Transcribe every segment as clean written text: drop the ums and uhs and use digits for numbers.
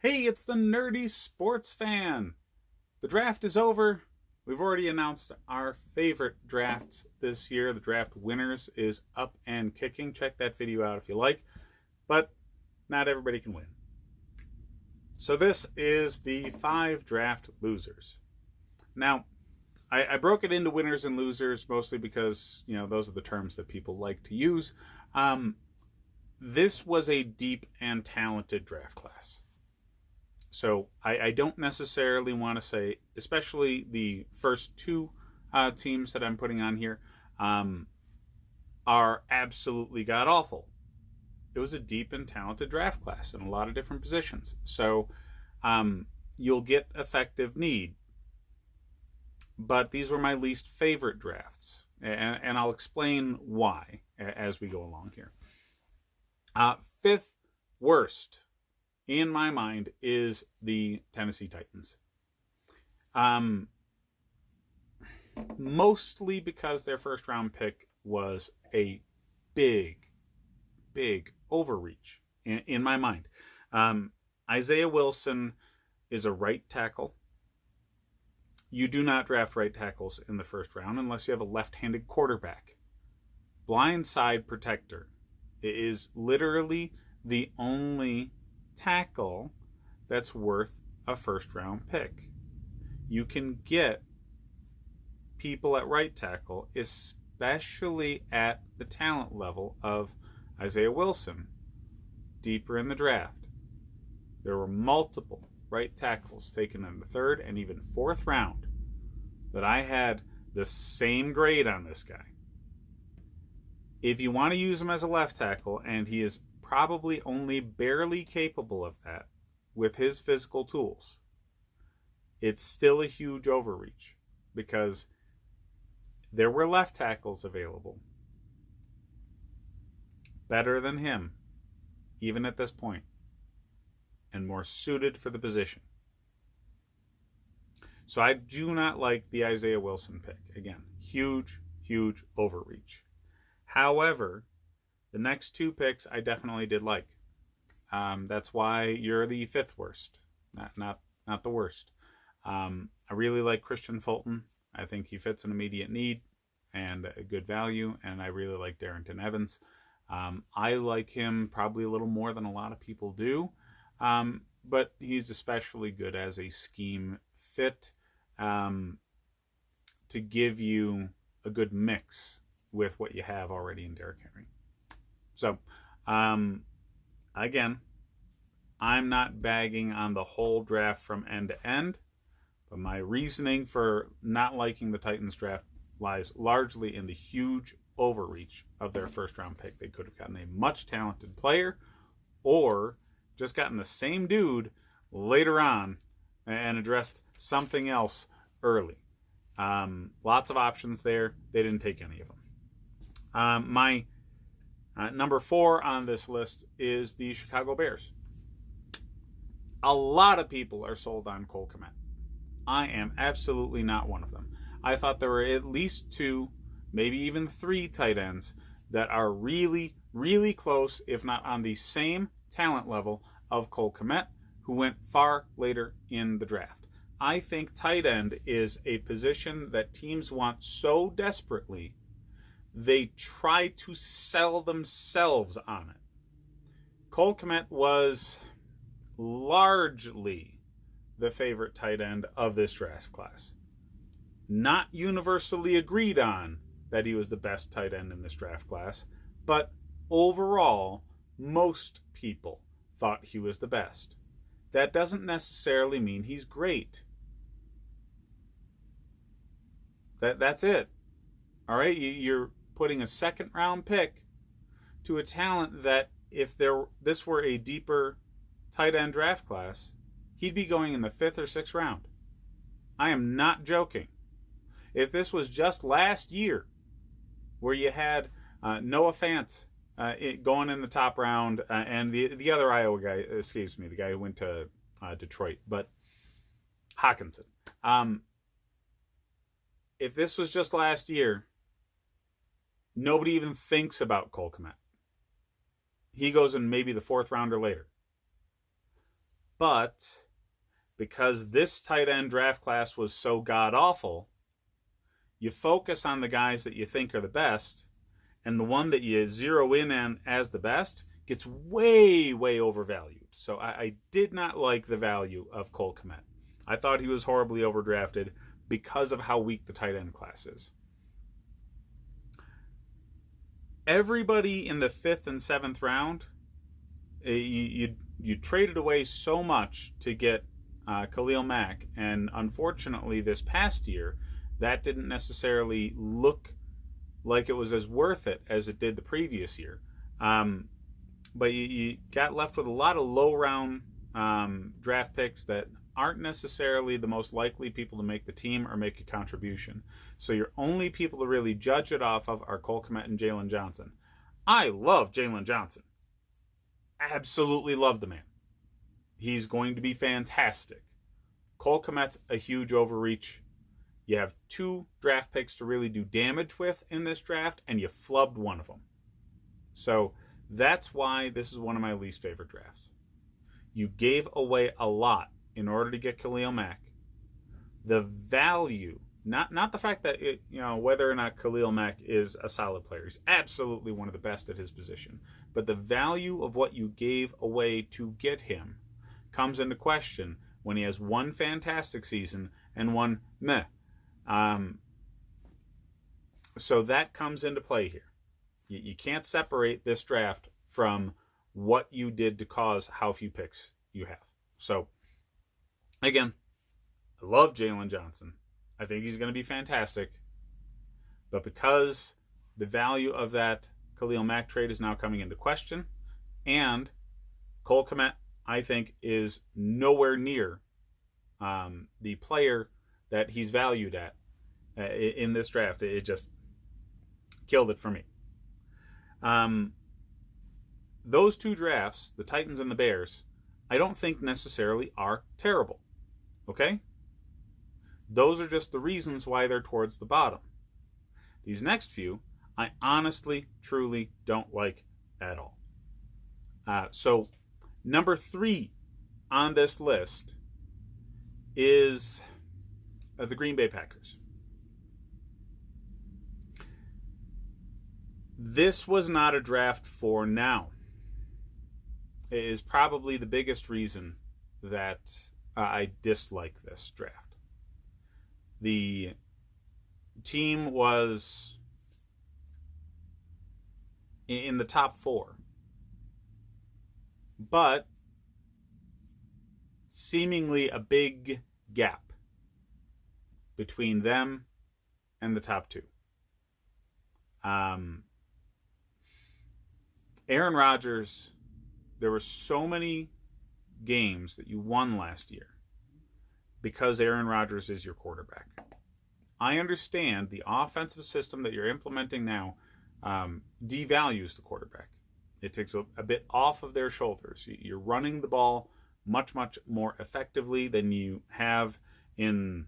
Hey, it's the Nerdy Sports Fan. The draft is over. We've already announced our favorite drafts this year. The draft winners is up and kicking. Check that video out if you like. But not everybody can win. So this is the 5 draft losers. Now, I broke it into winners and losers mostly because, those are the terms that people like to use. This was a deep and talented draft class. So I don't necessarily want to say, especially the first 2 teams that I'm putting on here, are absolutely god awful. It was a deep and talented draft class in a lot of different positions. So you'll get effective need. But these were my least favorite drafts. And I'll explain why as we go along here. 5th worst in my mind is the Tennessee Titans. Mostly because their first round pick was a big overreach in my mind. Isaiah Wilson is a right tackle. You do not draft right tackles in the first round unless you have a left-handed quarterback. Blindside protector is literally the only tackle that's worth a first round pick. You can get people at right tackle, especially at the talent level of Isaiah Wilson, deeper in the draft. There were multiple right tackles taken in the 3rd and even 4th round that I had the same grade on this guy. If you want to use him as a left tackle, and he is probably only barely capable of that with his physical tools, it's still a huge overreach because there were left tackles available better than him, even at this point, and more suited for the position. So I do not like the Isaiah Wilson pick. Again, huge overreach. However, the next 2 picks I definitely did like. That's why you're the 5th worst, not the worst. I really like Christian Fulton. I think he fits an immediate need and a good value, and I really like Darrynton Evans. I like him probably a little more than a lot of people do, but he's especially good as a scheme fit to give you a good mix with what you have already in Derrick Henry. So, again, I'm not bagging on the whole draft from end to end, but my reasoning for not liking the Titans draft lies largely in the huge overreach of their first round pick. They could have gotten a much talented player or just gotten the same dude later on and addressed something else early. Lots of options there. They didn't take any of them. My number 4 on this list is the Chicago Bears. A lot of people are sold on Cole Kmet. I am absolutely not one of them. I thought there were at least 2, maybe even 3 tight ends that are really close, if not on the same talent level of Cole Kmet, who went far later in the draft. I think tight end is a position that teams want so desperately they try to sell themselves on it. Cole Kmet was largely the favorite tight end of this draft class. Not universally agreed on that he was the best tight end in this draft class, but overall, most people thought he was the best. That doesn't necessarily mean he's great. That's it. All right, you're putting a 2nd round pick to a talent that if this were a deeper tight end draft class, he'd be going in the 5th or 6th round. I am not joking. If this was just last year, where you had Noah Fant going in the top round, and the other Iowa guy escapes me, the guy who went to Detroit, but Hockenson. If this was just last year, nobody even thinks about Cole Kmet. He goes in maybe the 4th round or later. But because this tight end draft class was so god-awful, you focus on the guys that you think are the best, and the one that you zero in on as the best gets way, way overvalued. So I did not like the value of Cole Kmet. I thought he was horribly overdrafted because of how weak the tight end class is. Everybody in the 5th and 7th round, you traded away so much to get Khalil Mack, and unfortunately this past year, that didn't necessarily look like it was as worth it as it did the previous year. But you got left with a lot of low-round draft picks that aren't necessarily the most likely people to make the team or make a contribution. So your only people to really judge it off of are Cole Kmet and Jalen Johnson. I love Jalen Johnson. Absolutely love the man. He's going to be fantastic. Cole Kmet's a huge overreach. You have 2 draft picks to really do damage with in this draft, and you flubbed one of them. So that's why this is one of my least favorite drafts. You gave away a lot in order to get Khalil Mack. The value, not the fact that it, whether or not Khalil Mack is a solid player. He's absolutely one of the best at his position. But the value of what you gave away to get him comes into question when he has one fantastic season and one meh. So that comes into play here. You can't separate this draft from what you did to cause how few picks you have. So, again, I love Jalen Johnson. I think he's going to be fantastic. But because the value of that Khalil Mack trade is now coming into question, and Cole Kmet, I think, is nowhere near the player that he's valued at in this draft. It just killed it for me. Those 2 drafts, the Titans and the Bears, I don't think necessarily are terrible. Okay? Those are just the reasons why they're towards the bottom. These next few, I honestly, truly don't like at all. So, number 3 on this list is the Green Bay Packers. This was not a draft for now. It is probably the biggest reason that I dislike this draft. The team was in the top 4, but seemingly a big gap between them and the top 2. Aaron Rodgers, there were so many games that you won last year because Aaron Rodgers is your quarterback. I understand the offensive system that you're implementing now devalues the quarterback. It takes a bit off of their shoulders. You're running the ball much, much more effectively than you have in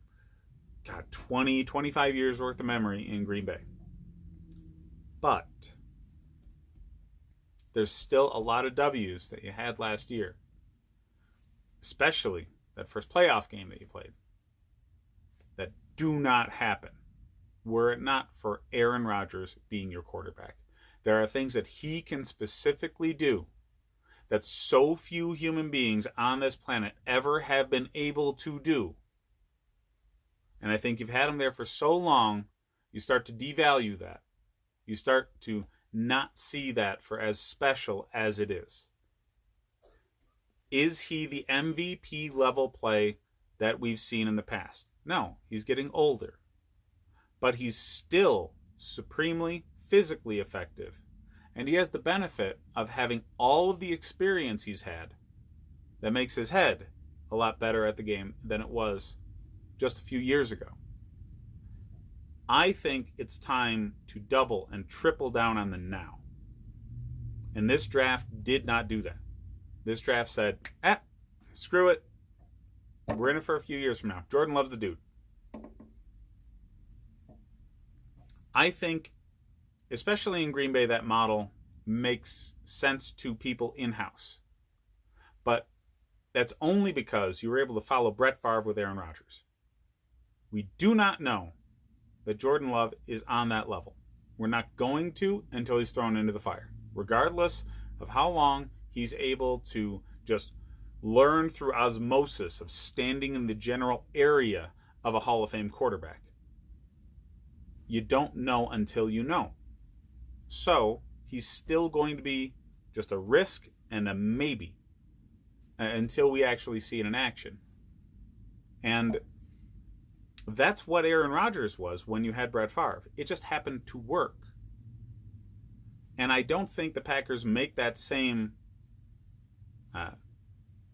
20, 25 years worth of memory in Green Bay. But there's still a lot of W's that you had last year, especially that first playoff game that you played, that do not happen were it not for Aaron Rodgers being your quarterback. There are things that he can specifically do that so few human beings on this planet ever have been able to do. And I think you've had him there for so long, you start to devalue that. You start to not see that for as special as it is. Is he the MVP level play that we've seen in the past? No, he's getting older. But he's still supremely physically effective. And he has the benefit of having all of the experience he's had that makes his head a lot better at the game than it was just a few years ago. I think it's time to double and triple down on the now. And this draft did not do that. This draft said, screw it. We're in it for a few years from now. Jordan loves the dude. I think, especially in Green Bay, that model makes sense to people in-house. But that's only because you were able to follow Brett Favre with Aaron Rodgers. We do not know that Jordan Love is on that level. We're not going to until he's thrown into the fire, regardless of how long he's able to just learn through osmosis of standing in the general area of a Hall of Fame quarterback. You don't know until you know. So he's still going to be just a risk and a maybe until we actually see it in action. And that's what Aaron Rodgers was when you had Brett Favre. It just happened to work. And I don't think the Packers make that same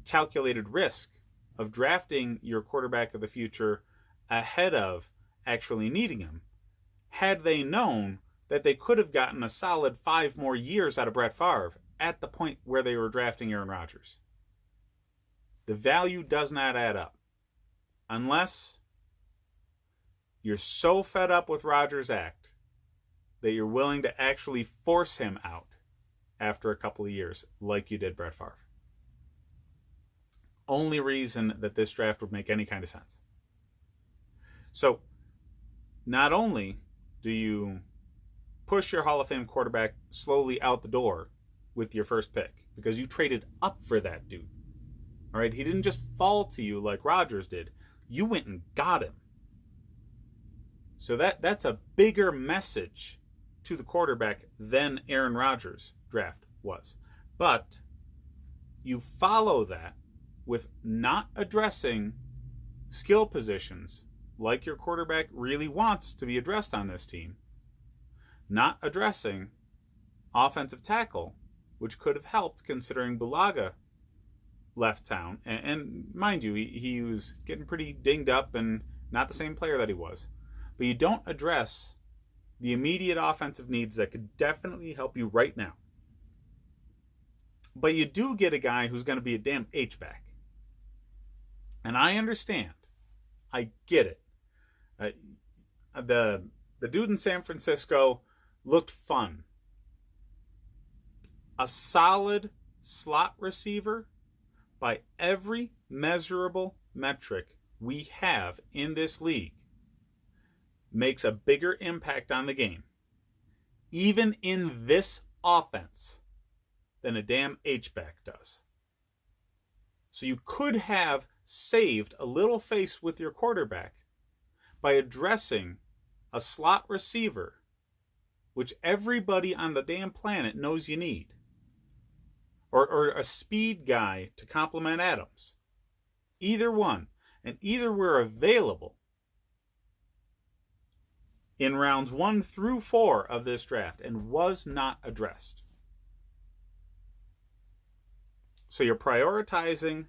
calculated risk of drafting your quarterback of the future ahead of actually needing him, had they known that they could have gotten a solid 5 more years out of Brett Favre at the point where they were drafting Aaron Rodgers. The value does not add up unless you're so fed up with Rodgers' act that you're willing to actually force him out after a couple of years, like you did Brett Favre. Only reason that this draft would make any kind of sense. So, not only do you push your Hall of Fame quarterback slowly out the door with your first pick, because you traded up for that dude. All right, he didn't just fall to you like Rodgers did. You went and got him. So that's a bigger message to the quarterback than Aaron Rodgers' draft was. But you follow that with not addressing skill positions like your quarterback really wants to be addressed on this team. Not addressing offensive tackle, which could have helped considering Bulaga left town. And mind you, he was getting pretty dinged up and not the same player that he was. But you don't address the immediate offensive needs that could definitely help you right now. But you do get a guy who's going to be a damn H-back. And I understand. I get it. The dude in San Francisco looked fun. A solid slot receiver by every measurable metric we have in this league makes a bigger impact on the game, even in this offense, than a damn H-back does. So you could have saved a little face with your quarterback by addressing a slot receiver, which everybody on the damn planet knows you need, or a speed guy to complement Adams. Either one. And either were available in rounds 1 through 4 of this draft and was not addressed. So you're prioritizing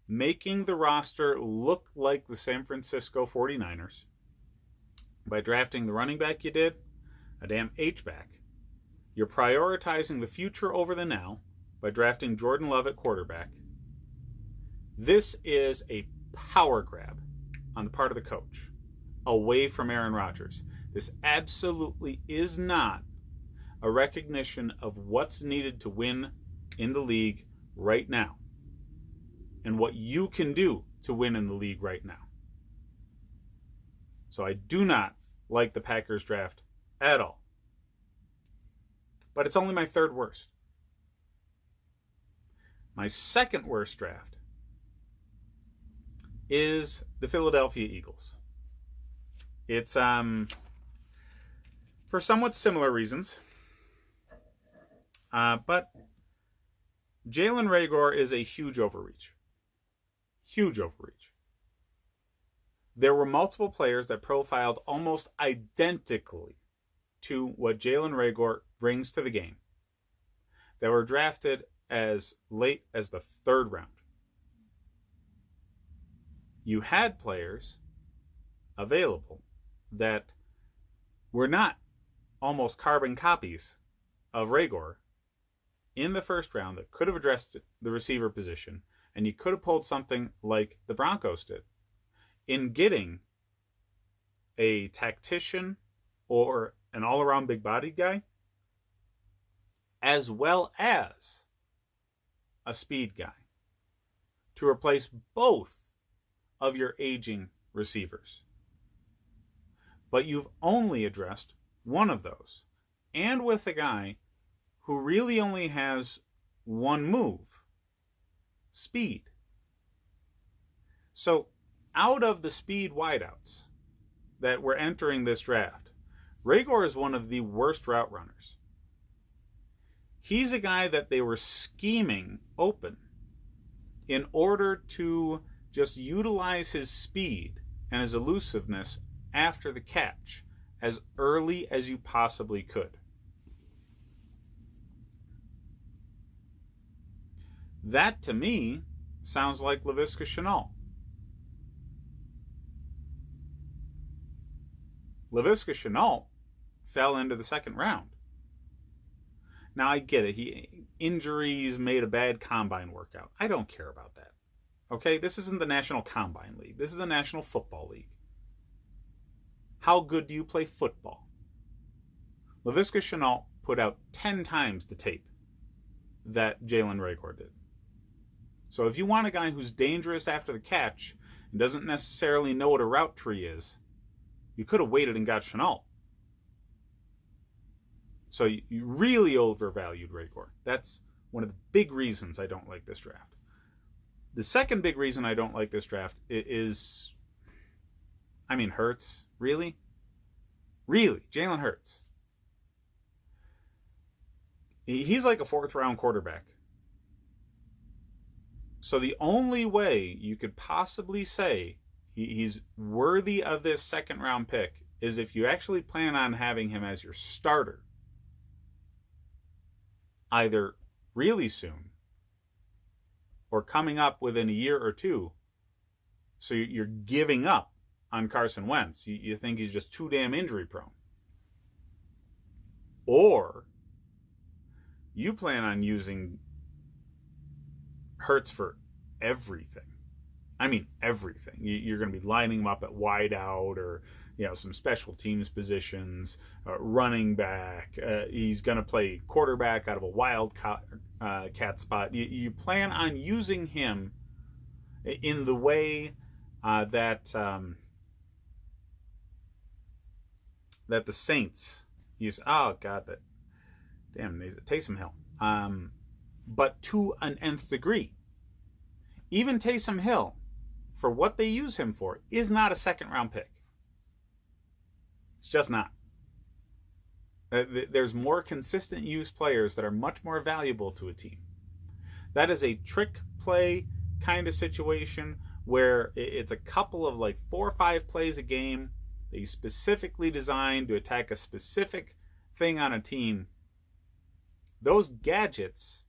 making the roster look like the San Francisco 49ers by drafting the running back you did, a damn H-back. You're prioritizing the future over the now by drafting Jordan Love at quarterback. This is a power grab on the part of the coach away from Aaron Rodgers. This absolutely is not a recognition of what's needed to win in the league right now and what you can do to win in the league right now. So I do not like the Packers draft at all. But it's only my third worst. My second worst draft is the Philadelphia Eagles. It's for somewhat similar reasons. But Jalen Reagor is a huge overreach. Huge overreach. There were multiple players that profiled almost identically to what Jalen Reagor brings to the game that were drafted as late as the 3rd round. You had players available that were not almost carbon copies of Reagor in the 1st round that could have addressed the receiver position, and you could have pulled something like the Broncos did in getting a tactician or an all-around big-bodied guy, as well as a speed guy to replace both of your aging receivers. But you've only addressed one of those, and with a guy who really only has one move: speed. So out of the speed wideouts that were entering this draft, Reagor is one of the worst route runners. He's a guy that they were scheming open in order to just utilize his speed and his elusiveness after the catch as early as you possibly could. That, to me, sounds like Laviska Shenault. Laviska Shenault fell into the second round. Now, I get it. Injuries made a bad combine workout. I don't care about that. Okay? This isn't the National Combine League. This is the National Football League. How good do you play football? Laviska Shenault put out 10 times the tape that Jalen Reagor did. So if you want a guy who's dangerous after the catch and doesn't necessarily know what a route tree is, you could have waited and got Shenault. So you really overvalued Reagor. That's one of the big reasons I don't like this draft. The second big reason I don't like this draft is, Hurts. Really? Really? Jalen Hurts. He's like a fourth-round quarterback. So the only way you could possibly say he's worthy of this second-round pick is if you actually plan on having him as your starter, either really soon or coming up within a year or two. So you're giving up on Carson Wentz. You think he's just too damn injury prone. Or you plan on using Hurts for everything. Everything. You're going to be lining him up at wide out or some special teams positions, running back. He's going to play quarterback out of a wild cat spot. You plan on using him in the way that the Saints use. Oh God, Taysom Hill. But to an nth degree. Even Taysom Hill, for what they use him for, is not a second-round pick. It's just not. There's more consistent use players that are much more valuable to a team. That is a trick play kind of situation where it's a couple of 4 or 5 plays a game that you specifically designed to attack a specific thing on a team. Those gadgets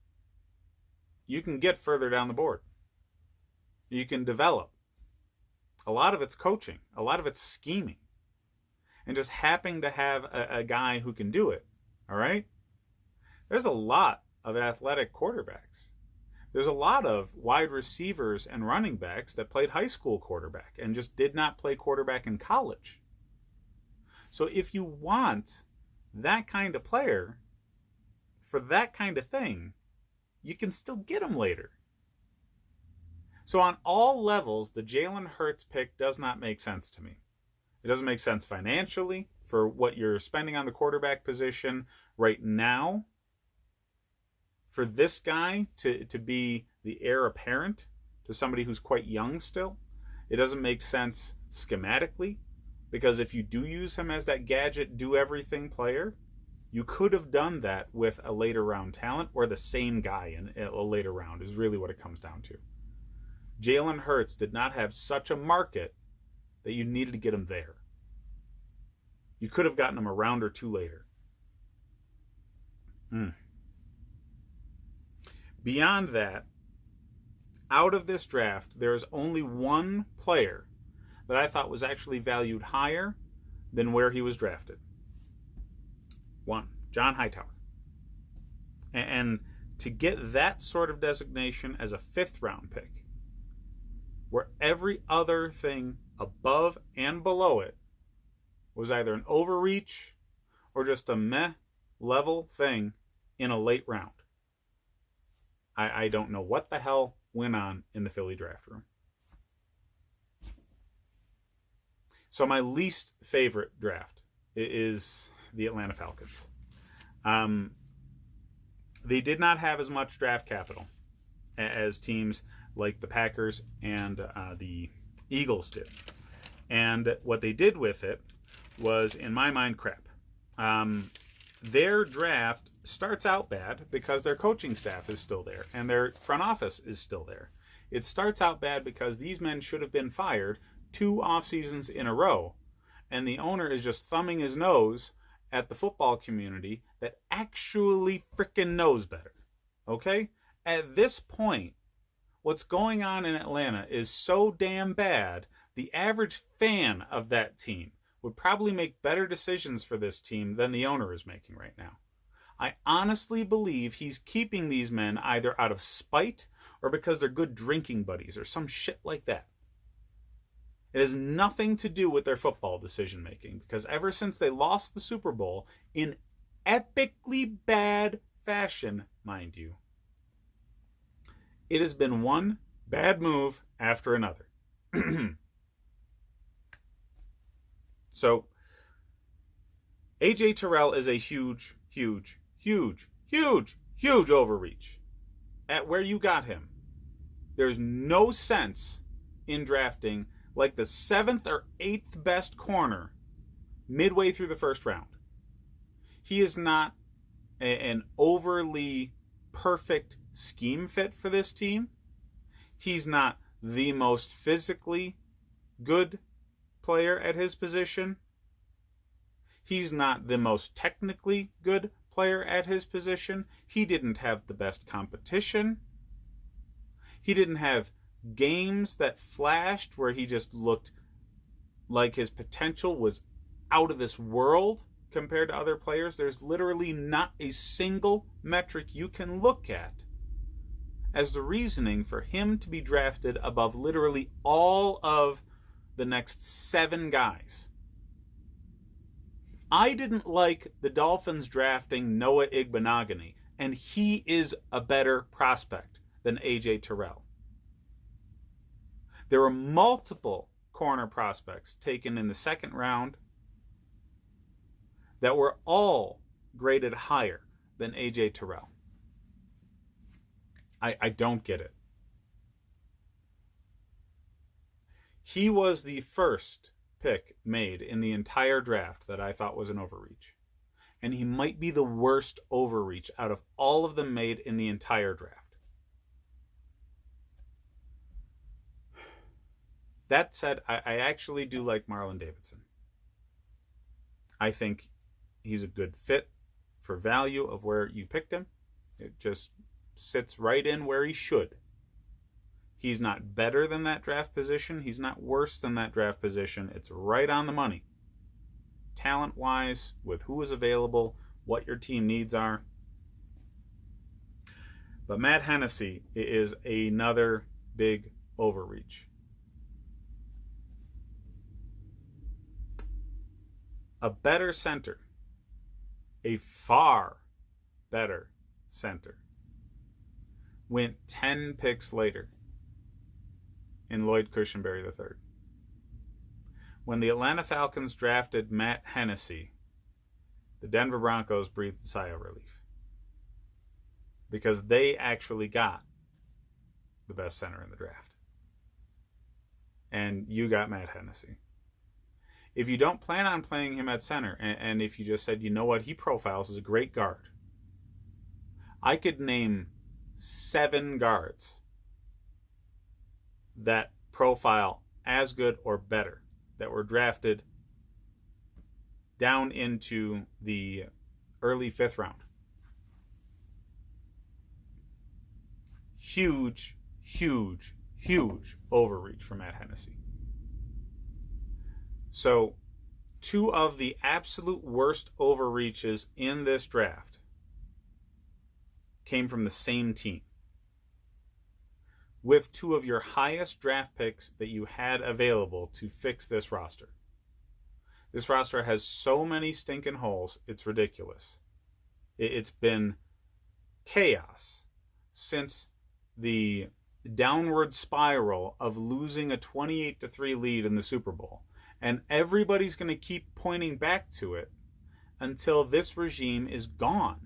you can get further down the board. You can develop. A lot of it's coaching. A lot of it's scheming. And just happening to have a guy who can do it. All right? There's a lot of athletic quarterbacks. There's a lot of wide receivers and running backs that played high school quarterback and just did not play quarterback in college. So if you want that kind of player for that kind of thing, you can still get him later. So on all levels, the Jalen Hurts pick does not make sense to me. It doesn't make sense financially for what you're spending on the quarterback position right now. For this guy to be the heir apparent to somebody who's quite young still, it doesn't make sense schematically, because if you do use him as that gadget do-everything player, you could have done that with a later round talent or the same guy in a later round is really what it comes down to. Jalen Hurts did not have such a market that you needed to get him there. You could have gotten him a round or two later. Beyond that, out of this draft, there's only one player that I thought was actually valued higher than where he was drafted. One, John Hightower. And to get that sort of designation as a 5th round pick, where every other thing above and below it was either an overreach or just a meh level thing in a late round. I don't know what the hell went on in the Philly draft room. So my least favorite draft is the Atlanta Falcons. They did not have as much draft capital as teams like the Packers and the Eagles did. And what they did with it was, in my mind, crap. Their draft starts out bad because their coaching staff is still there and their front office is still there. It starts out bad because these men should have been fired 2 off seasons in a row, and the owner is just thumbing his nose at the football community that actually freaking knows better. Okay? At this point, what's going on in Atlanta is so damn bad, the average fan of that team would probably make better decisions for this team than the owner is making right now. I honestly believe he's keeping these men either out of spite or because they're good drinking buddies or some shit like that. It has nothing to do with their football decision making, because ever since they lost the Super Bowl in epically bad fashion, mind you, it has been one bad move after another. So, AJ Terrell is a huge overreach at where you got him. There's no sense in drafting like the 7th or 8th best corner midway through the first round. He is not an overly perfect scheme fit for this team. He's not the most physically good player at his position. He's not the most technically good player at his position. He didn't have the best competition. He didn't have games that flashed where he just looked like his potential was out of this world compared to other players. There's literally not a single metric you can look at as the reasoning for him to be drafted above literally all of the next 7 guys. I didn't like the Dolphins drafting Noah Igbinoghene, and he is a better prospect than AJ Terrell. There were multiple corner prospects taken in the 2nd round that were all graded higher than AJ Terrell. I don't get it. He was the first pick made in the entire draft that I thought was an overreach. And he might be the worst overreach out of all of them made in the entire draft. That said, I actually do like Marlon Davidson. I think he's a good fit for value of where you picked him. It just sits right in where he should. He's not better than that draft position. He's not worse than that draft position. It's right on the money. Talent-wise, with who is available, what your team needs are. But Matt Hennessy is another big overreach. A better center, a far better center, went 10 picks later in Lloyd Cushenberry III. When the Atlanta Falcons drafted Matt Hennessy, the Denver Broncos breathed a sigh of relief, because they actually got the best center in the draft. And you got Matt Hennessy. If you don't plan on playing him at center, and if you just said, you know what, he profiles as a great guard, I could name 7 guards that profile as good or better that were drafted down into the early 5th round. Huge overreach for Matt Hennessy. So, 2 of the absolute worst overreaches in this draft came from the same team, with 2 of your highest draft picks that you had available to fix this roster. This roster has so many stinking holes, it's ridiculous. It's been chaos since the downward spiral of losing a 28-3 lead in the Super Bowl. And everybody's going to keep pointing back to it until this regime is gone,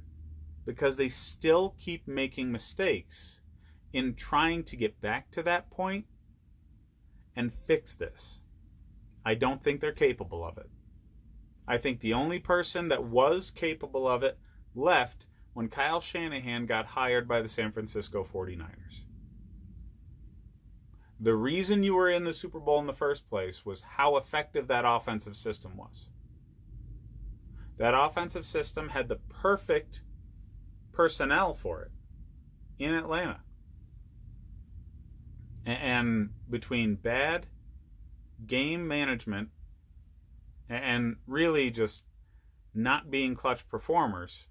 because they still keep making mistakes in trying to get back to that point and fix this. I don't think they're capable of it. I think the only person that was capable of it left when Kyle Shanahan got hired by the San Francisco 49ers. The reason you were in the Super Bowl in the first place was how effective that offensive system was. That offensive system had the perfect personnel for it in Atlanta. And between bad game management and really just not being clutch performers,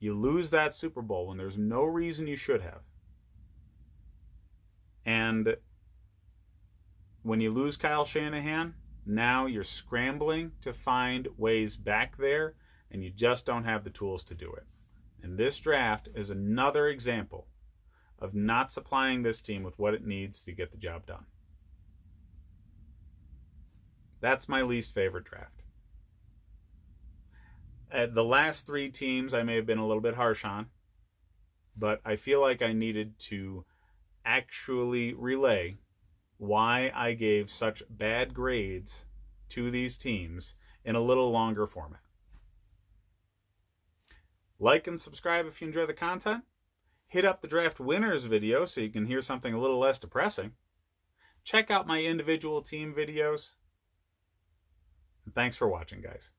you lose that Super Bowl when there's no reason you should have. And when you lose Kyle Shanahan, now you're scrambling to find ways back there, and you just don't have the tools to do it. And this draft is another example of not supplying this team with what it needs to get the job done. That's my least favorite draft. The last three teams I may have been a little bit harsh on, but I feel like I needed to actually relay why I gave such bad grades to these teams in a little longer format. Like and subscribe if you enjoy the content. Hit up the draft winners video so you can hear something a little less depressing. Check out my individual team videos. And thanks for watching, guys.